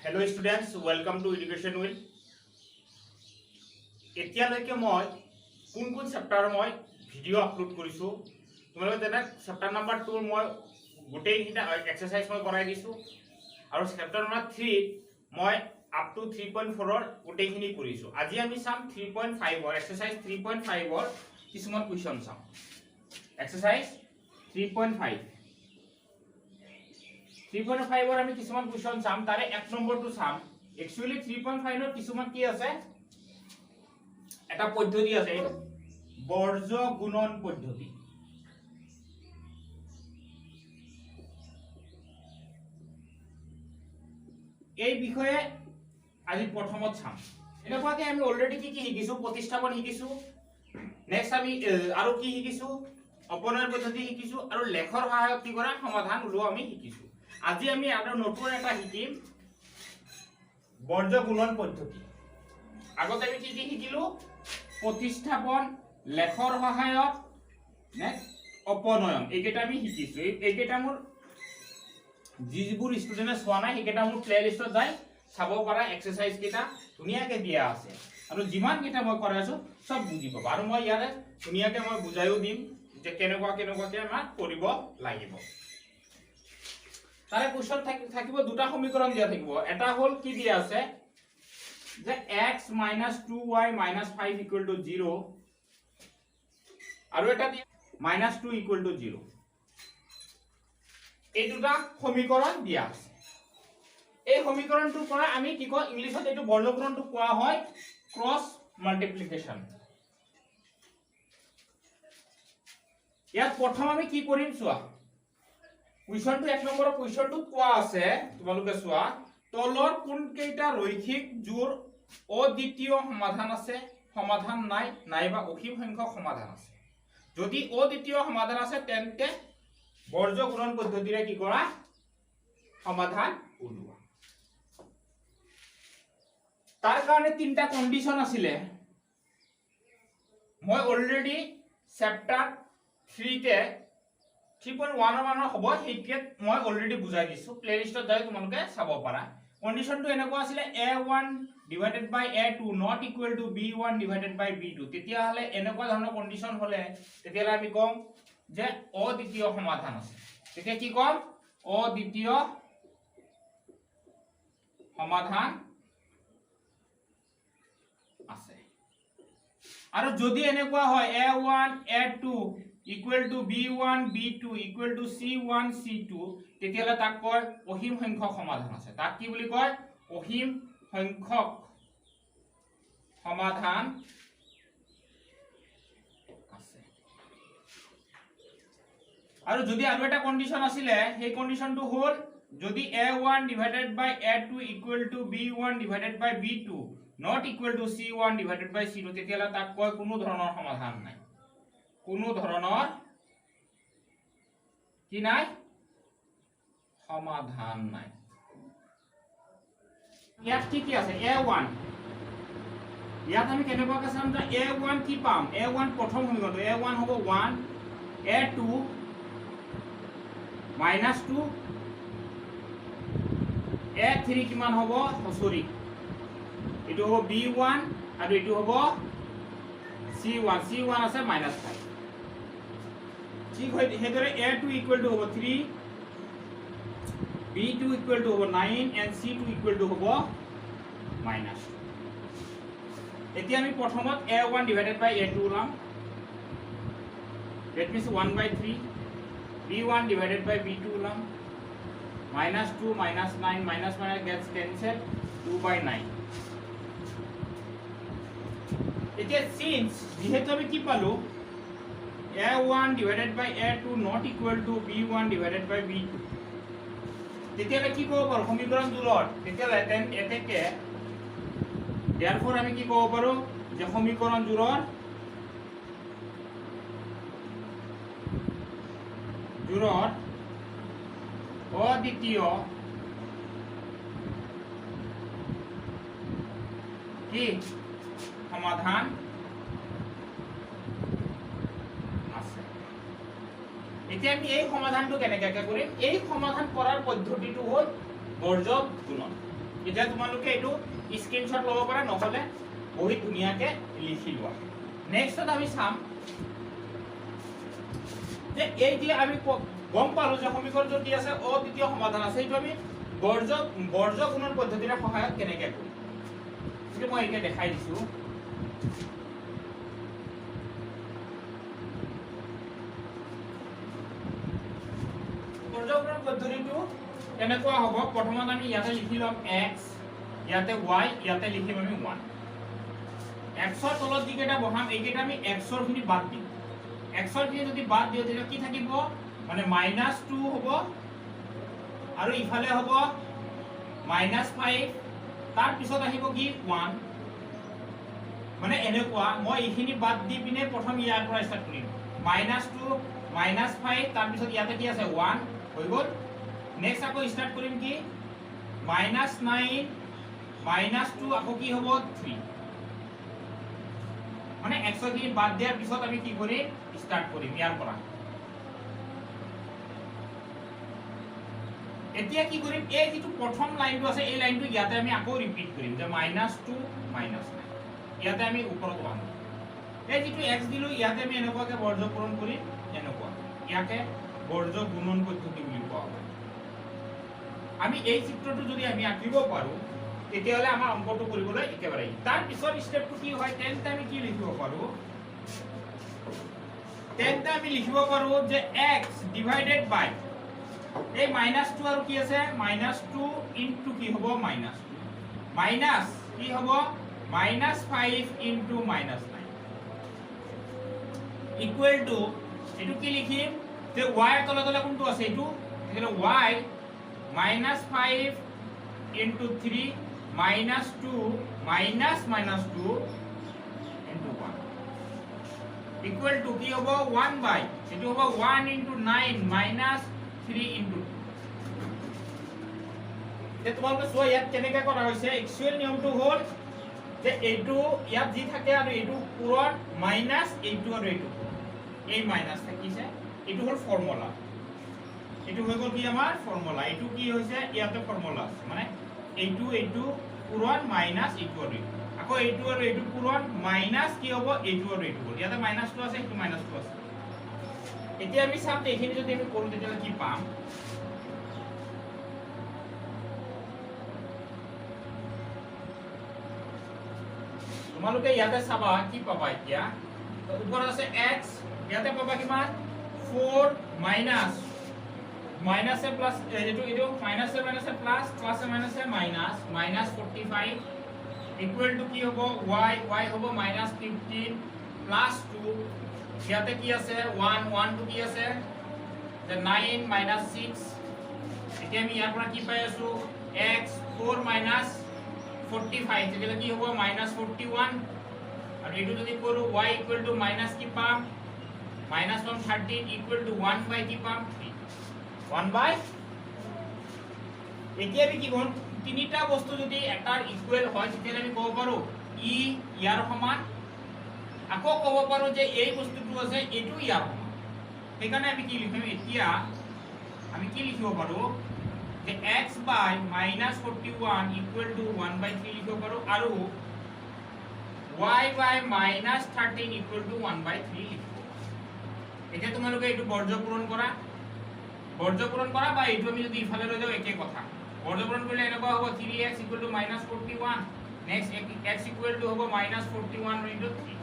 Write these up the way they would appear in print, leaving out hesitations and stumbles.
Hello students, welcome to Education Wheel. এতিয়ালৈকে মই কোন চেপ্টাৰ মই ভিডিঅ' আপলোড কৰিছো তোমালোকে জানা চেপ্টাৰ নাম্বাৰ 2 মই গোটেইটা এক্সাৰসাইজ মই কৰাই দিছো আৰু চেপ্টাৰ নাম্বাৰ 3 মই আপ টু 3.4 ৰ গোটেইখিনি কৰিছো আজি আমি চাম 3.5 ৰ এক্সাৰসাইজ 3.5 ৰ কিছুমান কোৱেশ্চন চাম এক্সাৰসাইজ 3.5 3.5 ৰ আমি কিছুমান কোৱেশ্চন চাম তাৰে এক নম্বৰটো চাম একচুয়ালি 3.5 ৰ কিছুমান কি আছে এটা পদ্ধতি আছে বৰ্জ্য গুণন পদ্ধতি এই বিষয়ে আজি প্ৰথমত চাম এনেকুৱাকে আমি অলৰেডি কি শিকিছো প্ৰতিস্থাপন শিকিছো নেক্সট আমি আৰু কি শিকিছো অপনয়ন পদ্ধতি শিকিছো আৰু লেখৰ সহায়ত কি কৰা সমাধান উলোৱা আমি শিকিছো আজি আমি আৰু নতুন এটা শিকিম বৰ্জ্য গুণন পদ্ধতি আগতে আমি কি শিকিলো প্ৰতিস্থাপন লেখৰ সহায়ত নেক্সট অপনয়ন এইকেইটা আমি শিকিছো এইকেইটা মোৰ যিবোৰ ষ্টুডেন্টে চোৱা নাই এইকেইটা মোৰ প্লে লিষ্টত যায় চাব পৰা এক্সাৰসাইজ কেইটা ধুনিয়াকে দিয়া আছে আৰু যিমান কেইটা মই কৰাই আছো সব বুজি পাবা আৰু মই ইয়াৰে ধুনিয়াকে মই বুজাইও দিম যে কেনেকুৱাকে আমাৰ কৰিব লাগিব তাৰে কোৱেশ্চন থাকিব দুটা সমীকৰণ দিয়া থাকিব এটা হল কি দিয়া আছে যে x - 2y - 5 = 0 আৰু এটা -2 = 0 এই দুটা সমীকৰণ দিয়া আছে এই সমীকৰণটোৰ পৰা আমি কি কয় ইংলিশত এইটো বৰ্গগুণনটো কোৱা হয় ক্ৰস মাল্টিপ্লিকেশন ইয়াত প্ৰথম আমি কি কৰিম চোৱা কুৱেশ্চনটো এক নম্বৰৰ কুৱেশ্চনটো কোৱা আছে তোমালোকে চোৱা তলৰ কোন কেইটা ৰৈখিক জোৰ অদ্বিতীয় সমাধান আছে সমাধান নাইবা অসীম সংখ্যক সমাধান আছে যদি অদ্বিতীয় সমাধান আছে তেন্তে বৰ্জ্য গুণন পদ্ধতিৰে কি কৰা সমাধান উলোৱা তাৰ কাৰণে তিনটা কন্ডিশন আছিল মই অলৰেডি চেপ্টাৰ 3 তে 3.1 মানৰ হ'ব হেইকে মই অলৰেডি বুজাই দিছো প্লে লিষ্টত যাই তোমালোকে চাব পাৰা কন্ডিশনটো এনেকুৱা আছিল a1 / a2 not equal to b1 / b2 তেতিয়া হলে এনেকুৱা ধৰণৰ কন্ডিশন হলে তেতিয়া আমি কম যে অদ্বিতীয় সমাধান আছে তেতিয়া কি কম অদ্বিতীয় সমাধান আছে আৰু যদি এনেকুৱা হয় a1 a2 equal to b1 b2 equal to c1 c2 তেতিয়ালে তাক কয় অসীম সংখ্যক সমাধান আছে তাক কি বুলি কয় অসীম সংখ্যক সমাধান আছে আৰু যদি আৰু এটা কন্ডিশন আছিল সেই কন্ডিশনটো হল যদি a1 / a2 equal to b1 / b2 not equal to c1 / c2 তেতিয়ালে তাক কয় কোনো ধৰণৰ সমাধান নাই কোনো ধৰণৰ কি নাই সমাধান নাই ইয়াত কি আছে a1 ইয়াত আমি কেনেকুৱাকে চাম যে a1 কি পাম a1 প্ৰথম সমীকৰণটো a1 হ'ব 1 a2 -2 a3 কিমান হ'ব সৰি এটো হ'ব b1 আৰু এটো হ'ব c1 আছে -5 ঠিক হয় হেদৰে a2 = হ'ব 3 b2 = হ'ব 9 and c2 = হ'ব -2 এতিয়া আমি প্ৰথমত a1 / a2 উলাম that means 1/3 b1 / b2 উলাম -2 -9 -1 gets cancelled 2/9 এতিয়া since যেহেতু আমি কি পালো a1 / a2 not equal to b1 / b2 তেতিয়ালে কি ক'ব পাৰো সমীকৰণ দুলৰ তেতিয়ালে এতেকে therefore আমি কি ক'ব পাৰো যে সমীকৰণ জোৰৰ অদ্বিতীয় কি সমাধান আছে এতিয়া আমি এই সমাধানটো কেনেকৈ কৰিম এই সমাধান কৰাৰ পদ্ধতিটো হ'ল বৰ্জ্য গুণন এতিয়া তোমালোকে এইটো স্ক্ৰীনশ্বট ল'ব পাৰা নহলে বহি ধুনীয়াকে লিখি লোৱা নেক্সটত আমি চাম যে এই যে আমি গম পালো যে সমীকৰণটো কি আছে অদ্বিতীয় সমাধান আছে এইটো আমি বৰ্জ গুণন পদ্ধতিৰ সহায়ত কেনেকৈ কৰিম এইটো মই এতিয়া দেখাই দিছো বৰ্জ গুণন পদ্ধতিটো কেনেকুৱা হ'ব প্ৰথমত আমি ইয়াতে লিখি লম x ইয়াতে y ইয়াতে লিখিম আমি 1 x ৰ তলত যিকেইটা বহাম এইকেইটা আমি x ৰ খিনি বাদ দিম x ৰ খিনি যদি বাদ দিও তেতিয়া কি থাকিব মানে -2 হ'ব আৰু ইফালে হ'ব -5 তাৰ পিছত আহিব কি 1 মানে এনেকুৱা মই এইখিনি বাদ দি পিনে প্ৰথম ইয়াৰ পৰা ষ্টাৰ্ট কৰিম -2 -5 তাৰ পিছত ইয়াতে কি আছে 1 হৈ গ'ল নেক্সট আকৌ ষ্টাৰ্ট কৰিম কি -9 -2 আকৌ কি হ'ব 3 মানে x ৰ খিনি বাদ দিয়াৰ পিছত আমি কি কৰিম ষ্টাৰ্ট কৰিম ইয়াৰ পৰা এতিয়া কি কৰিম এই যেটো প্ৰথম লাইনটো আছে এই লাইনটো ইয়াতে আমি আকৌ ৰিপিট কৰিম যে -2 -9 ইয়াতে আমি ওপৰত পাম এই যেটো x দিলো ইয়াতে আমি এনেকুৱাকে বৰ্জ পূৰণ কৰিম এনেকুৱা ইয়াকে বৰ্জ গুণন পদ্ধতি বুলি কোৱা হয় আমি এই চিত্ৰটো যদি আমি আঁকিব পাৰো তেতিয়াহলে আমাৰ অংকটো কৰিবলৈ একেবাৰে তাৰ পিছৰ স্টেপটো কি হয় তেন্তে আমি কি লিখিব পাৰো তেন্তে আমি লিখিব পাৰো যে x ডিভাইডেড বাই এই -2 আৰু কি আছে -2 ইনটু কি হ'ব -2 মাইনাস কি হ'ব -5 ইনটু -9 ইকুৱেল টু এটো কি লিখিম যে y ৰ তলে তলে কোনটো আছে এটো এখানে y -5 into 3 -2 -2 into 1 equal to কি হ'ব 1 বাই এটো হ'ব 1 ইনটু 9 -3 ইনটু যে তোমালোকে চোৱা ইয়াত কেনেকৈ কৰা হৈছে এক্সুৱেল নিয়মটো হ'ল যে এইটো ইয়াত যি থাকে আৰু এইটো পূৰণ মাইনাস এইটো আৰু এইটো এই মাইনাস থাকিছে এইটো হ'ল ফৰ্মুলা এইটো হৈ গ'ল কি আমাৰ ফৰ্মুলা এইটো কি হৈছে ইয়াতে ফৰ্মুলা আছে মানে এইটো পূৰণ মাইনাস এইটো আৰু এইটো আকৌ এইটো আৰু এইটো পূৰণ মাইনাস কি হ'ব এইটো আৰু এইটো হ'ল ইয়াতে -2 আছে এইটো -2 আছে এতিয়া আমি চাম এইখিনি যদি আমি কৰো তেতিয়া কি পাম তোমালোকে ইয়াতে চাবা কি পাবা এতিয়া তো ওপৰত আছে x ইয়াতে পাবা কিমান 4 মাইনাস মাইনাস এ প্লাস এটো minus A plus plus A minus -45 equal to কি হ'ব y হ'ব -15 প্লাস 2 ইয়াতে কি আছে 1 2 কি আছে যে 9 6 এতিয়া আমি ইয়াৰ পৰা কি পাই আছো x 4 45 তেতিয়া কি হ'ব -41 আৰু এটো যদি কৰো y ইকুৱেল টু মাইনাস কি পাম -113 ইকুৱেল টু 1 বাই কি পাম 1 বাই এতিয়া আমি কি কোন তিনিটা বস্তু যদি এটাৰ ইকুৱেল হয় তেতিয়া আমি ক'ব পাৰো ই ইয়াৰ সমান আকৌ ক'ব পাৰো যে এই বস্তুটো আছে এটো ইয়াৰ সমান সেইকাৰণে আমি কি লিখিম এতিয়া আমি কি লিখিব পাৰো যে x by -41 equal to 1/3 লিখিব পাৰো আৰু y by -13 equal to 1/3 লিখিব এতিয়া তোমালোকে এইটো বৰ্জ পূৰণ কৰা বা এইটো আমি যদি ইফালে লৈ যাও একে কথা বৰ্জ পূৰণ কৰিলে এনেকুৱা হ'ব 3x equal to -41 next x equal to হ'ব -41 into 3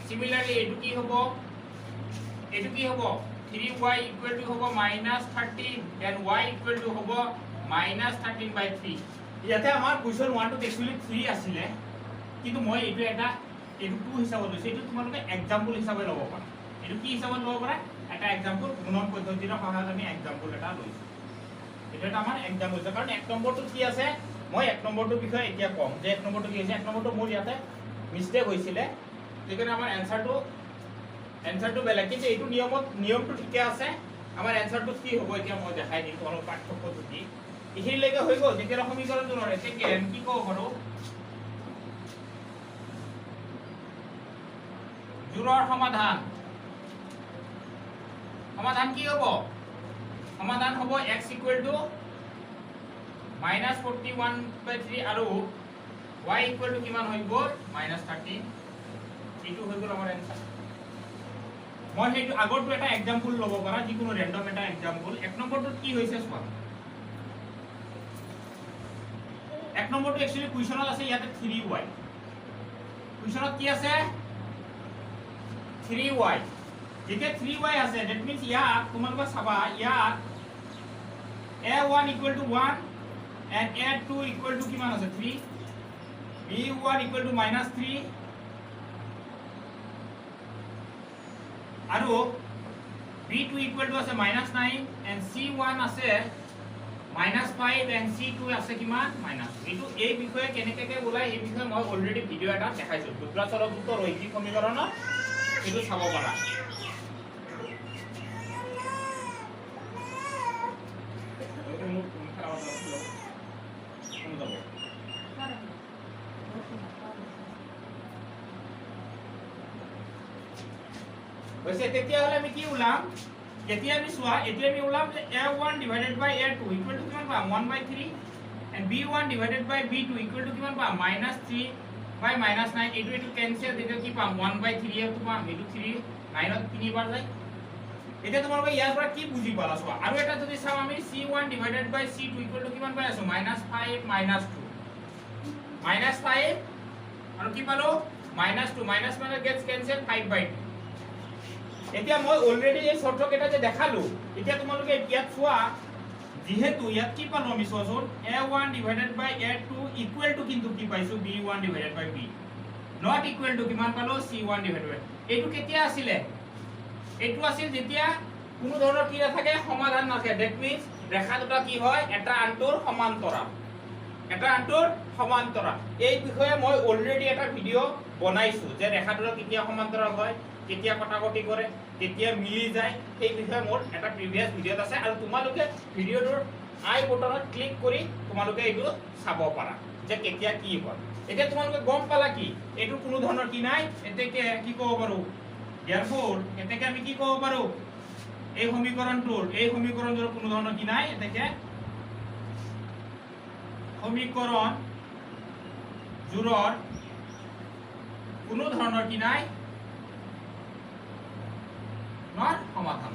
সিমিলারলি এইটো কি হ'ব 3y equal to হ'ব -13 then y equal to হ'ব -13/3 ইয়াতে আমাৰ কুৱেশ্যন 1 টো একচুয়ালি 3 আছিল কিন্তু মই এইটো 2 হিচাপত লৈছো এইটো তোমালোকে এক্সাম্পল হিচাপে ল'ব পাৰা এইটো কি হিচাপত ল'ব পাৰা এটা এক্সাম্পল গুণন পদ্ধতিৰ সহায়ত আমি এক্সাম্পল এটা লৈছো এটা আমাৰ এক্সাম্পল হৈছে কাৰণ এক নম্বৰটো কি আছে মই এক নম্বৰটোৰ বিষয়ে এতিয়া কম যে এক নম্বৰটো কি হৈছে এক নম্বৰটো মোৰ ইয়াতে মিস্টেক হৈছিল সেইকাৰণে আমাৰ এনসাৰটো বেলেগ কিন্তু এইটো নিয়মটো ঠিকে আছে আমাৰ এনসাৰটো কি হ'ব এতিয়া মই দেখাই দিম অলপ পাৰ্থক্য যদি এইখিনিলৈকে হৈ গ'ল যেতিয়া সমীকৰণটো নৰে সেকেন্ড কি ক'ব পাৰো জোৰৰ সমাধান কি হ'ব সমাধান হ'ব x equal to মাইনাছ 41/3 আৰু y ইকুৱেল টু কিমান হৈ গ'ল -13 এইটো হৈ গ'ল আমাৰ এনসাৰ মই সেইটো আগৰটো এটা एग्जांपल ল'ব পাৰা যিকোনো ৰেন্ডম এটা एग्जांपल এক নম্বৰটোত কি হৈছে চোৱা এক নম্বৰটো एक्चुअली কুৱেশ্যনত আছে ইয়াতে 3y কুৱেশ্যনত কি আছে 3y যেতিয়া 3y আছে দ্যাট মিন্স ইয়াত তোমালোকে চাবা ইয়াত a1 equal to 1 and a2 equal to কিমান আছে 3 b1 equal to -3 আৰু b2 equal to আছে -9 and c1 আছে -5 and c2 আছে কিমান এইটো এই বিষয়ে কেনেকৈ ওলাই এই বিষয়ে মই অলৰেডি ভিডিও এটা দেখাইছো টুকৰাচলযুক্ত ৰৈখিক সমীকৰণ এইটো চাব পাৰা वैसे তেতিয়া হলে আমি কি উলাম এতিয়া আমি সোয়া এতিয়া আমি উলাম যে a1 divided by a2 equal to কিমান পাম 1/3 and b1 divided by b2 equal to কিমান পাম -3 by -9 এইটো ক্যান্সেল তেতিয়া কি পাম 1/3 এটো পাম এইটো 3 9 ত 3 বাৰ যায় এতিয়া তোমালোকে ইয়াৰ পৰা কি বুজি পালা সোয়া আৰু এটা যদি চাও আমি c1 divided by c2 equal to কিমান পাই আছো -5 -2 -5 আৰু কি পালো -2 মাইনাস মানে গেটস ক্যান্সেল 5/2 এতিয়া মই অলৰেডি এই শৰ্টক এটা যে দেখালো এতিয়া তোমালোকে ইয়াত সোয়া যেহেতু ইয়াত কি পালো আমি সোয়াচোন a1 divided by a2 equal to কিন্তু কি পাইছো b1 divided by b not equal to কিমান পালো c1 divided by এইটো কেতিয়া আছিল এইটো আছিল যেতিয়া কোনো ধৰণৰ কি নাথাকে সমাধান নাথাকে দ্যাট মিন্স ৰেখা দুটা কি হয় এটা আনটোৰ সমান্তৰাল এই বিষয়ে মই অলৰেডি এটা ভিডিও বনাইছো যে ৰেখা দুটা কেতিয়া সমান্তৰাল হয় কেতিয়া কটাকটি কৰে কেতিয়া মিলি যায় সেই বিষয়ে মোৰ এটা প্ৰিভিয়াস ভিডিওত আছে আৰু তোমালোকে ভিডিওটোৰ আই বটনত ক্লিক কৰি তোমালোকে এইটো চাব পাৰা যে কেতিয়া কি হয় এতিয়া তোমালোকে গম পালা কি এইটো কোনো ধৰণৰ কি নাই এতেকে কি ক'ব পাৰো therefore এতেকে আমি কি ক'ব পাৰো এই সমীকৰণটোৰ কোনো ধৰণৰ কি নাই এতেকে সমীকৰণ জোৰৰ কোনো ধৰণৰ কি নাই নট সমাধান